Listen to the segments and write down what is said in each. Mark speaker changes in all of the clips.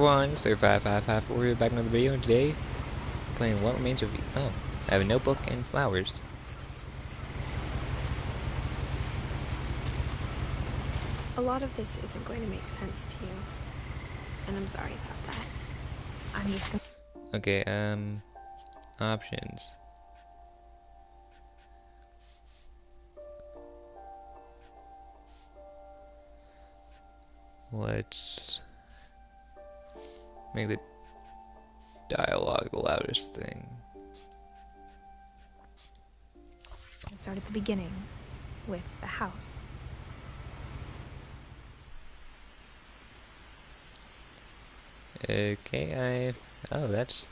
Speaker 1: everyone, Sir5554 here, back in another video, and today, playing What Remains of Edith. Oh, I have a notebook and flowers.
Speaker 2: A lot of this isn't going to make sense to you, and I'm sorry about that. I'm just gonna...
Speaker 1: Okay, options. Let's make the dialogue the loudest thing.
Speaker 2: start at the beginning, with the house.
Speaker 1: Okay, oh, that's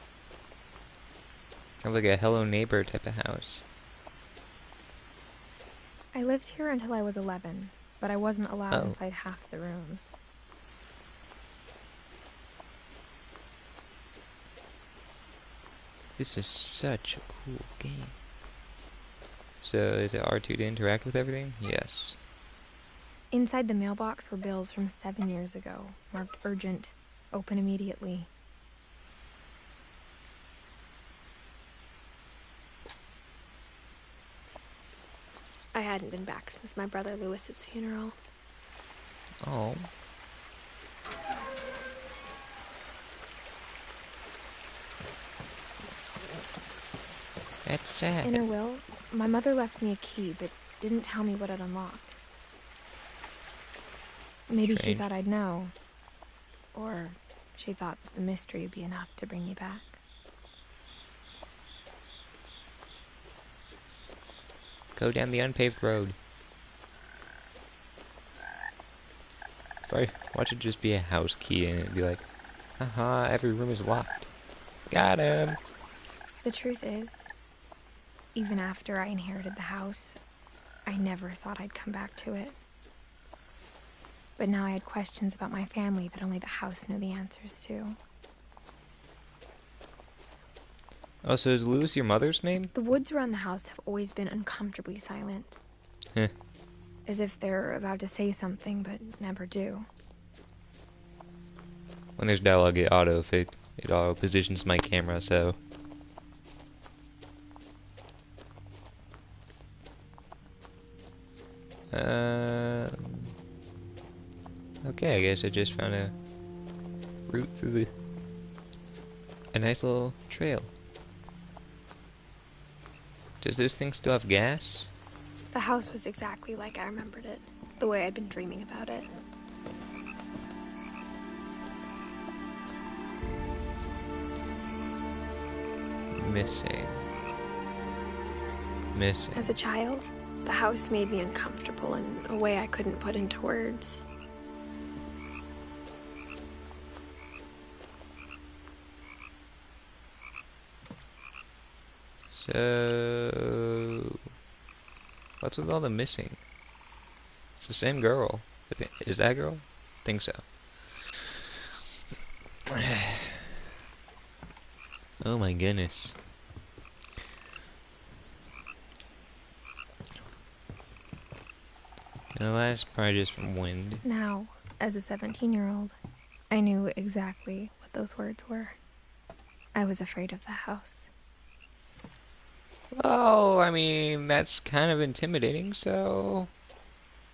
Speaker 1: kind of like a Hello Neighbor type of house.
Speaker 2: I lived here until I was 11, but I wasn't allowed inside half the rooms.
Speaker 1: This is such a cool game. So, is it R2 to interact with everything? Yes.
Speaker 2: Inside the mailbox were bills from 7 years ago, marked urgent, open immediately. I hadn't been back since my brother Lewis's funeral.
Speaker 1: Oh. That's sad.
Speaker 2: In her will, my mother left me a key, but didn't tell me what it unlocked. Maybe she thought I'd know. Or she thought that the mystery would be enough to bring me back.
Speaker 1: Go down the unpaved road. Sorry, watch it just be a house key and it'd be like, haha, every room is locked. Got him!
Speaker 2: The truth is, even after I inherited the house, I never thought I'd come back to it. But now I had questions about my family that only the house knew the answers to.
Speaker 1: Oh, so is Lewis your mother's name?
Speaker 2: The woods around the house have always been uncomfortably silent.
Speaker 1: Heh.
Speaker 2: As if they're about to say something, but never do.
Speaker 1: When there's dialogue, it auto positions my camera, so... Okay, I guess I just found a route through a nice little trail. Does this thing still have gas?
Speaker 2: The house was exactly like I remembered it, the way I'd been dreaming about it.
Speaker 1: Missing.
Speaker 2: As a child, the house made me uncomfortable in a way I couldn't put into words.
Speaker 1: So, what's with all the missing? It's the same girl. Is that girl? I think so. Oh my goodness. And the last probably just from wind.
Speaker 2: Now, as a 17-year-old, I knew exactly what those words were. I was afraid of the house.
Speaker 1: Oh, I mean, that's kind of intimidating, so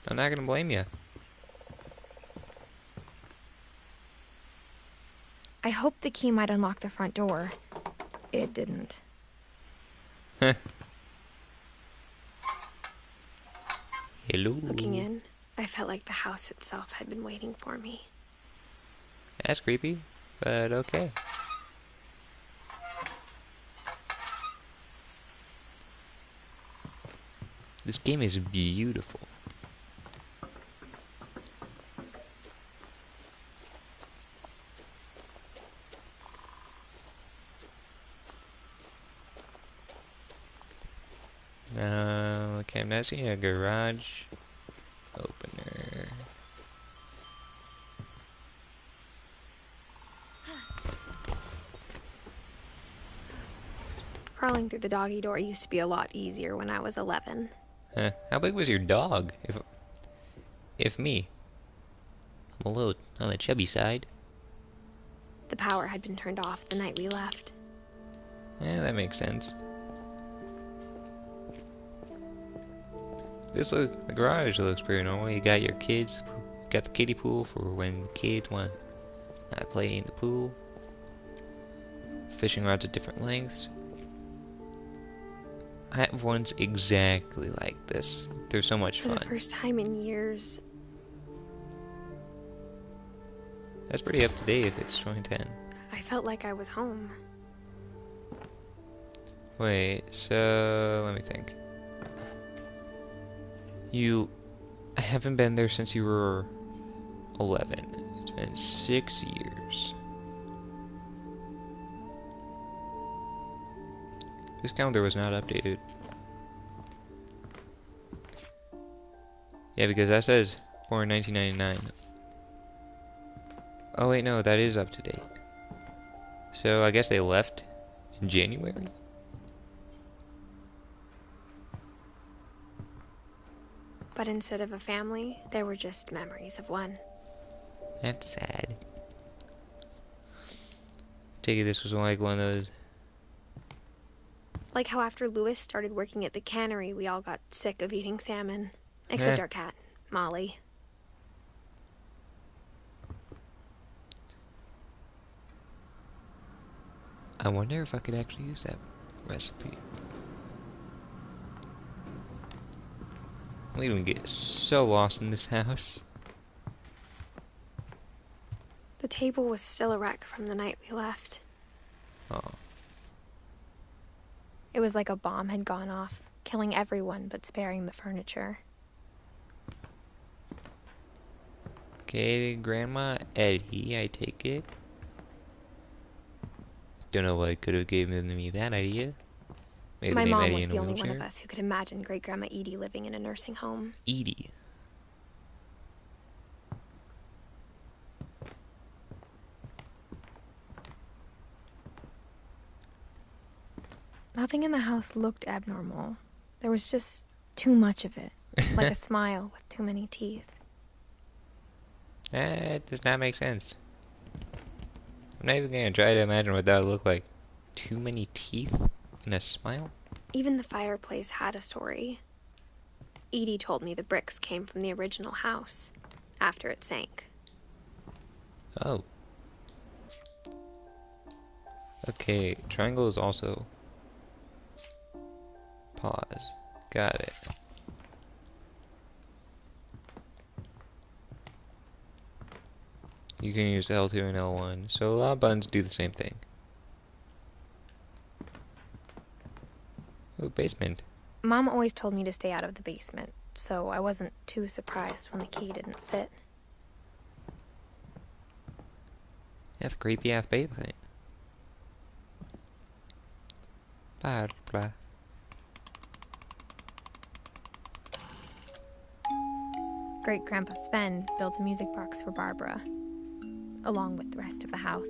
Speaker 1: I'm not gonna blame you.
Speaker 2: I hoped the key might unlock the front door. It didn't.
Speaker 1: Heh. Hello.
Speaker 2: Looking in, I felt like the house itself had been waiting for me.
Speaker 1: That's creepy, but okay. This game is beautiful. Okay, I'm not seeing a garage opener.
Speaker 2: Crawling through the doggy door used to be a lot easier when I was 11.
Speaker 1: Huh. How big was your dog? If me. I'm a little on the chubby side.
Speaker 2: The power had been turned off the night we left.
Speaker 1: Yeah, that makes sense. The garage looks pretty normal. You got your kids, you got the kiddie pool for when the kids want to play in the pool. Fishing rods at different lengths. I have ones exactly like this. They're so much fun.
Speaker 2: For the first time in years.
Speaker 1: That's pretty up to date if it's 2010.
Speaker 2: I felt like I was home.
Speaker 1: Wait, so let me think. You haven't been there since you were 11. It's been 6 years. This calendar was not updated. Yeah, because that says born 1999. Oh wait, no, that is up to date. So I guess they left in January?
Speaker 2: But instead of a family, there were just memories of one.
Speaker 1: That's sad. I take it this was like one of those.
Speaker 2: Like how after Lewis started working at the cannery, we all got sick of eating salmon. Except our cat, Molly.
Speaker 1: I wonder if I could actually use that recipe. We don't get so lost in this house.
Speaker 2: The table was still a wreck from the night we left.
Speaker 1: Oh.
Speaker 2: It was like a bomb had gone off, killing everyone but sparing the furniture.
Speaker 1: Okay, Grandma Eddie, I take it. Don't know why could have given me that idea. Maybe
Speaker 2: My
Speaker 1: the name
Speaker 2: mom
Speaker 1: Eddie
Speaker 2: was
Speaker 1: in
Speaker 2: the
Speaker 1: a
Speaker 2: only one of
Speaker 1: wheelchair?
Speaker 2: us who could imagine Great-Grandma Edie living in a nursing home.
Speaker 1: Edie.
Speaker 2: Nothing in the house looked abnormal. There was just too much of it. Like a smile with too many teeth.
Speaker 1: That does not make sense. I'm not even gonna try to imagine what that would look like. Too many teeth and a smile?
Speaker 2: Even the fireplace had a story. Edie told me the bricks came from the original house, after it sank.
Speaker 1: Oh. Okay, triangle is also... Pause. Got it. You can use L2 and L1, so a lot of buttons do the same thing. Ooh, basement.
Speaker 2: Mom always told me to stay out of the basement, so I wasn't too surprised when the key didn't fit.
Speaker 1: That's a creepy ass basement. Barbara.
Speaker 2: Great-Grandpa Sven built a music box for Barbara, along with the rest of the house.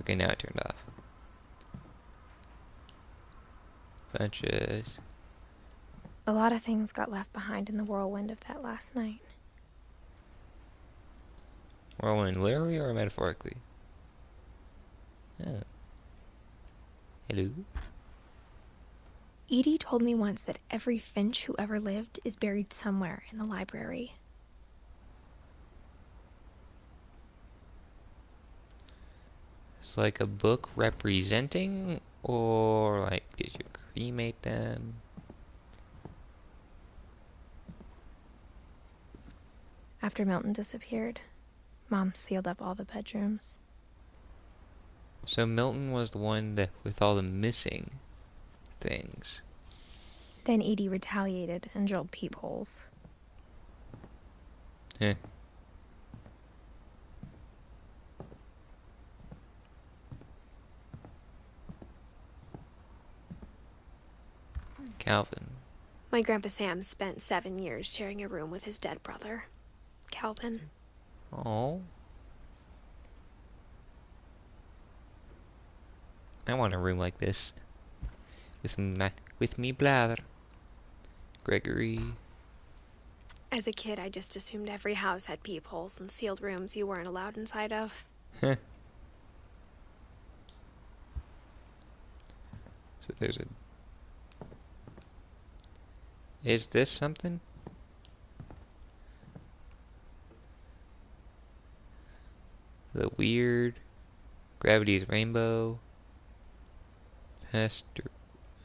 Speaker 1: Okay, now it turned off. Bunches.
Speaker 2: A lot of things got left behind in the whirlwind of that last night.
Speaker 1: Whirlwind, literally or metaphorically? Oh. Hello?
Speaker 2: Edie told me once that every Finch who ever lived is buried somewhere in the library.
Speaker 1: It's like a book representing, or like, did you cremate them?
Speaker 2: After Milton disappeared, Mom sealed up all the bedrooms.
Speaker 1: So Milton was the one that with all the missing things.
Speaker 2: Then Edie retaliated and drilled peepholes.
Speaker 1: Eh. Calvin.
Speaker 2: My Grandpa Sam spent 7 years sharing a room with his dead brother, Calvin.
Speaker 1: Oh, I want a room like this with me brother, Gregory.
Speaker 2: As a kid, I just assumed every house had peepholes and sealed rooms you weren't allowed inside of.
Speaker 1: So there's a. Is this something? The weird gravity's rainbow. Hester.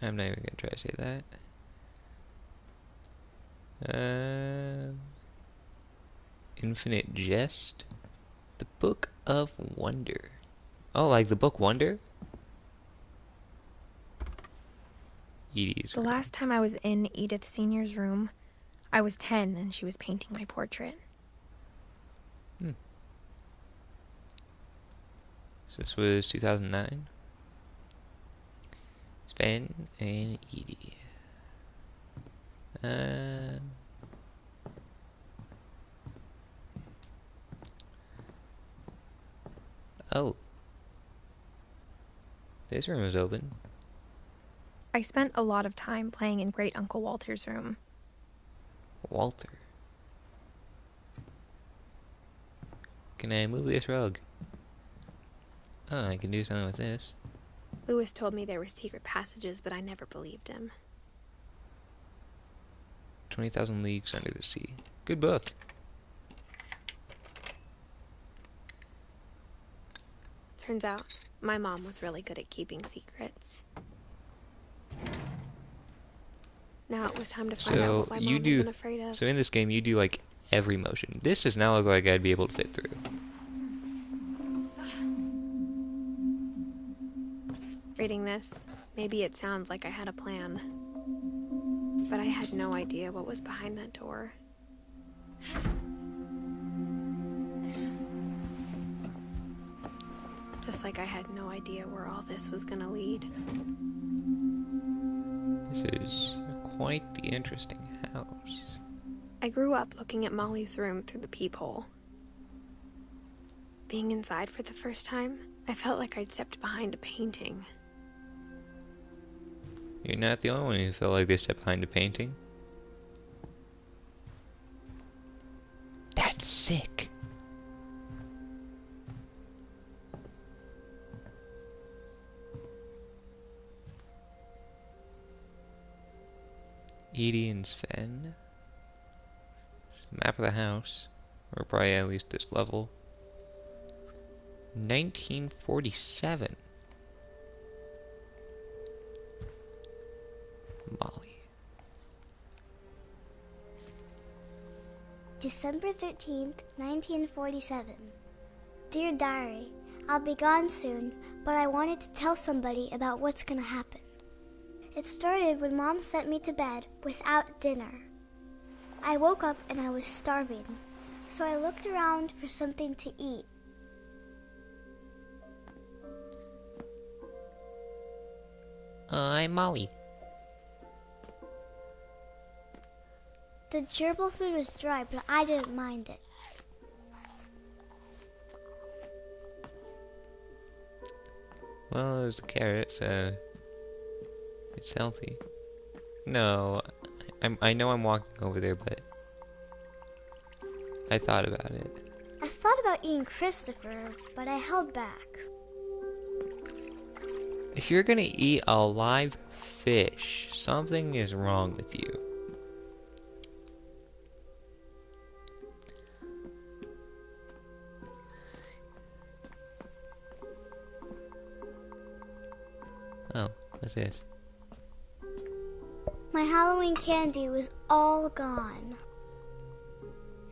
Speaker 1: I'm not even gonna try to say that. Infinite Jest. The Book of Wonder. Oh, like the book Wonder? Edie's
Speaker 2: The
Speaker 1: room.
Speaker 2: last time I was in Edith Sr.'s room, I was 10 and she was painting my portrait.
Speaker 1: So this was 2009. Sven and Edie. Oh. This room is open.
Speaker 2: I spent a lot of time playing in Great Uncle Walter's room.
Speaker 1: Walter. Can I move this rug? Oh, I can do something with this.
Speaker 2: Lewis told me there were secret passages, but I never believed him.
Speaker 1: 20,000 Leagues Under the Sea. Good book.
Speaker 2: Turns out, my mom was really good at keeping secrets. Now it was time to find out what my mom had been afraid of.
Speaker 1: So in this game, you do like every motion. This does not look like I'd be able to fit through.
Speaker 2: Reading this, maybe it sounds like I had a plan. But I had no idea what was behind that door. Just like I had no idea where all this was gonna lead.
Speaker 1: This is quite the interesting house.
Speaker 2: I grew up looking at Molly's room through the peephole. Being inside for the first time, I felt like I'd stepped behind a painting.
Speaker 1: You're not the only one who felt like they stepped behind a painting. That's sick. Edie and Sven. This map of the house. Or probably at least this level. 1947. Molly.
Speaker 3: December 13th, 1947. Dear Diary, I'll be gone soon, but I wanted to tell somebody about what's gonna happen. It started when Mom sent me to bed without dinner. I woke up and I was starving, so I looked around for something to eat.
Speaker 1: I'm Molly.
Speaker 3: The gerbil food was dry, but I didn't mind it.
Speaker 1: Well, there's a carrot, so it's healthy. No, I know I'm walking over there, but I thought about it.
Speaker 3: I thought about eating Christopher, but I held back.
Speaker 1: If you're gonna eat a live fish, something is wrong with you. Oh, what's this?
Speaker 3: My Halloween candy was all gone.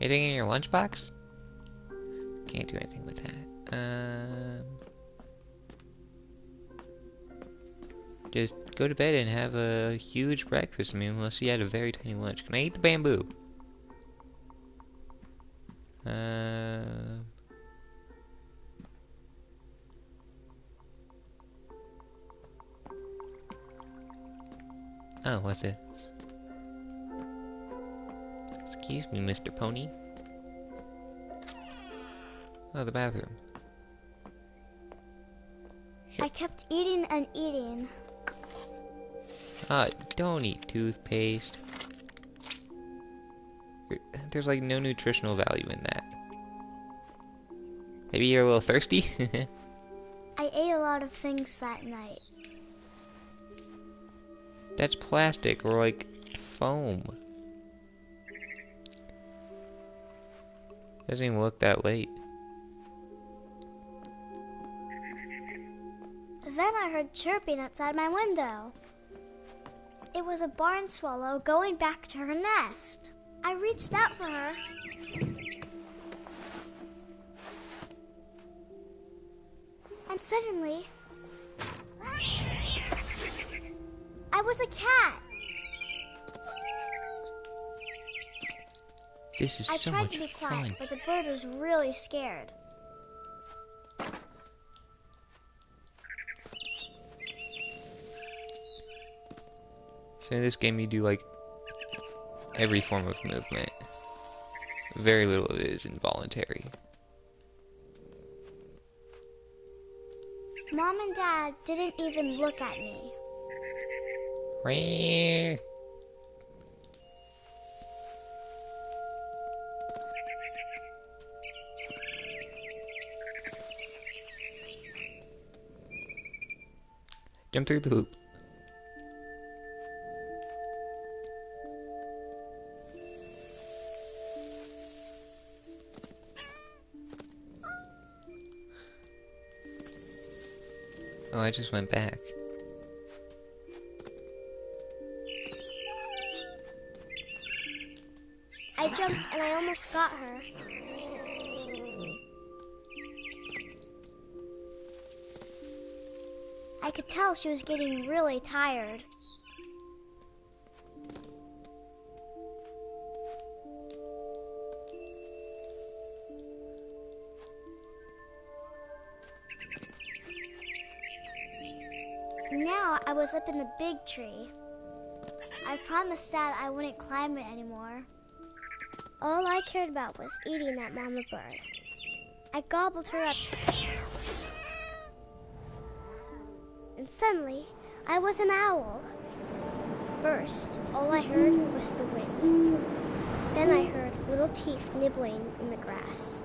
Speaker 1: Anything in your lunchbox? Can't do anything with that. Just go to bed and have a huge breakfast. I mean, unless you had a very tiny lunch. Can I eat the bamboo? Oh, what's this? Excuse me, Mr. Pony. Oh, the bathroom.
Speaker 3: I kept eating and eating.
Speaker 1: Don't eat toothpaste. There's like no nutritional value in that. Maybe you're a little thirsty?
Speaker 3: I ate a lot of things that night.
Speaker 1: That's plastic or like foam. Doesn't even look that late.
Speaker 3: Then I heard chirping outside my window. It was a barn swallow going back to her nest. I reached out for her. And suddenly, I was a cat.
Speaker 1: This is
Speaker 3: I
Speaker 1: so
Speaker 3: tried
Speaker 1: much
Speaker 3: to be
Speaker 1: fun.
Speaker 3: quiet, but the bird was really scared.
Speaker 1: So in this game you do like every form of movement. Very little of it is involuntary.
Speaker 3: Mom and Dad didn't even look at me.
Speaker 1: Ree. Jump through the hoop. Oh, I just went back.
Speaker 3: I jumped and I almost got her. I could tell she was getting really tired. Now I was up in the big tree. I promised Dad I wouldn't climb it anymore. All I cared about was eating that mama bird. I gobbled her up. And suddenly, I was an owl. First, all I heard was the wind. Then I heard little teeth nibbling in the grass.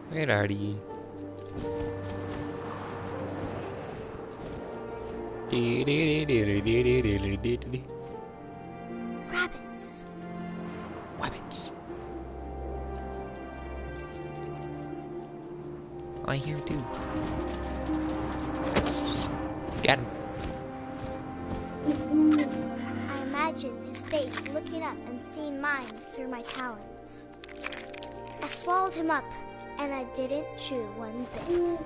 Speaker 1: Where are you?
Speaker 3: Rabbits.
Speaker 1: Rabbits. I hear too. Got him.
Speaker 3: I imagined his face looking up and seeing mine through my talons. I swallowed him up, and I didn't chew one bit.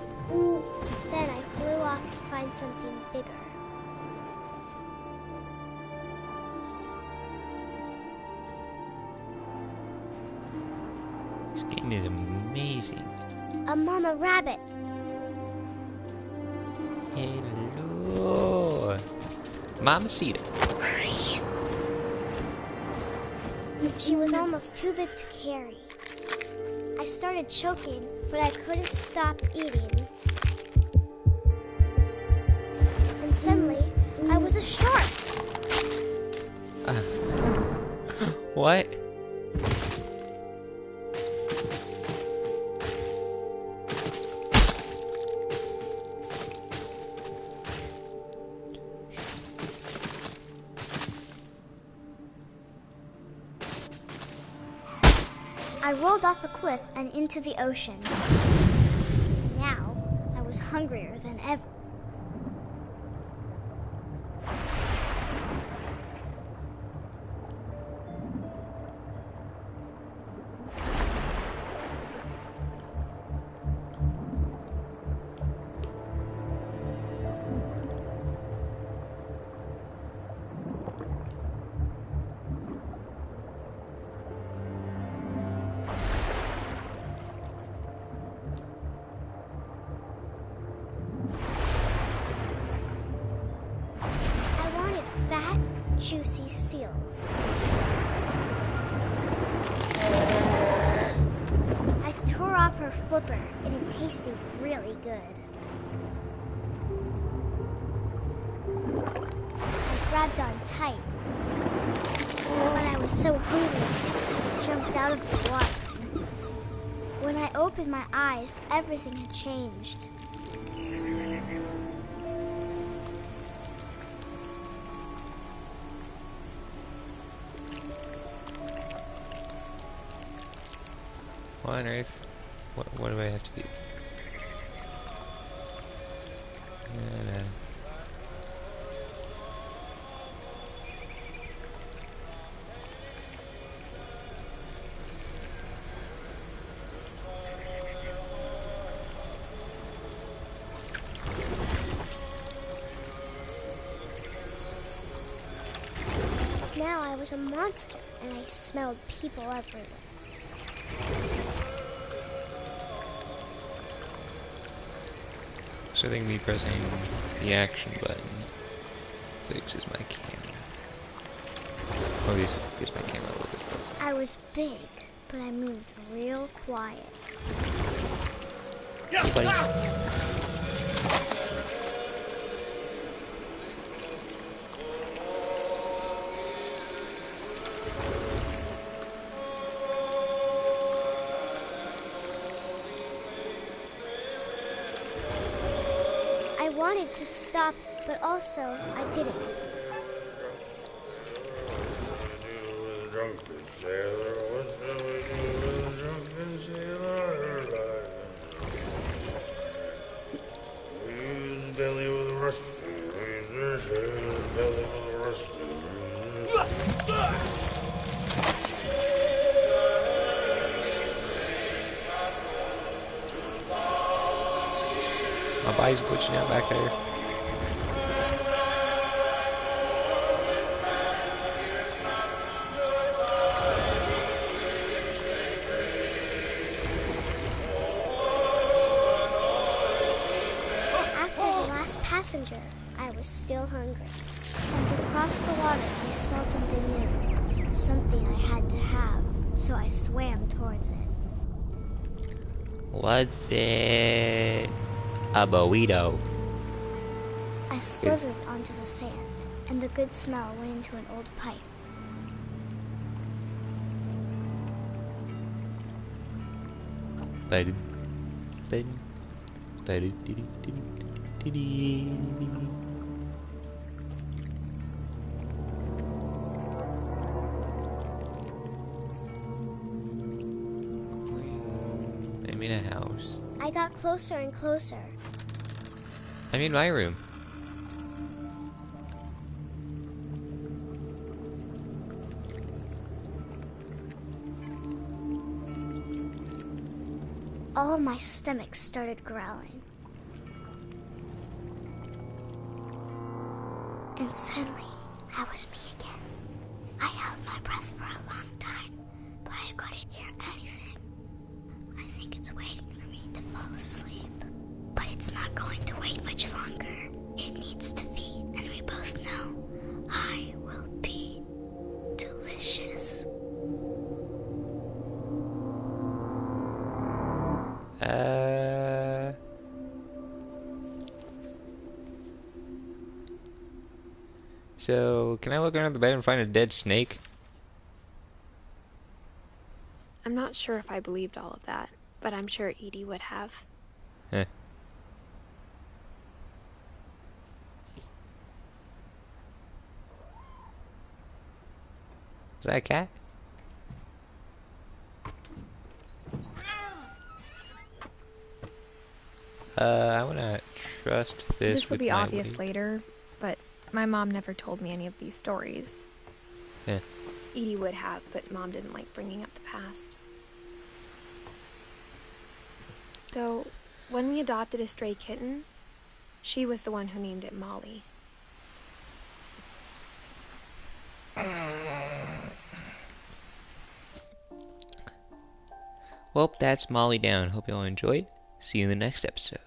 Speaker 3: Then I flew off to find something bigger.
Speaker 1: This game is amazing.
Speaker 3: A mama rabbit.
Speaker 1: Hello. Mamacita.
Speaker 3: She was almost too big to carry. I started choking, but I couldn't stop eating. And suddenly, I was a shark.
Speaker 1: What?
Speaker 3: I rolled off a cliff and into the ocean. Now, I was hungrier than ever. juicy seals. I tore off her flipper, and it tasted really good. I grabbed on tight. When I was so hungry, I jumped out of the water. When I opened my eyes, everything had changed.
Speaker 1: What on earth? What do I have to do?
Speaker 3: Now I was a monster, and I smelled people everywhere.
Speaker 1: So I think me pressing the action button fixes my camera. Oh, this gets my camera a little bit closer.
Speaker 3: I was big, but I moved real quiet.
Speaker 1: Hey, buddy.
Speaker 3: I wanted to stop, but also I didn't.
Speaker 1: My body's glitching out back there.
Speaker 3: After the last passenger, I was still hungry. And across the water, I smelled something new. Something I had to have, so I swam towards it.
Speaker 1: What's it? A burrito.
Speaker 3: I slithered onto the sand, and the good smell went into an old pipe.
Speaker 1: I'm in a house.
Speaker 3: I got closer and closer.
Speaker 1: I'm in my room.
Speaker 3: All of my stomach started growling. And suddenly, I was me again. I held my breath for a long time, but I couldn't hear anything. I think it's waiting for me to fall asleep. But it's not going to wait much longer. It needs to feed, and we both know I will be delicious.
Speaker 1: So, can I look under the bed and find a dead snake?
Speaker 2: I'm not sure if I believed all of that, but I'm sure Edie would have.
Speaker 1: Heh. Is that a cat? I wanna trust this.
Speaker 2: This will
Speaker 1: with
Speaker 2: be
Speaker 1: my
Speaker 2: obvious
Speaker 1: weight.
Speaker 2: later, but my mom never told me any of these stories.
Speaker 1: Yeah.
Speaker 2: Edie would have, but Mom didn't like bringing up the past. Though, when we adopted a stray kitten, she was the one who named it Molly.
Speaker 1: Well, that's Molly down. Hope you all enjoyed. See you in the next episode.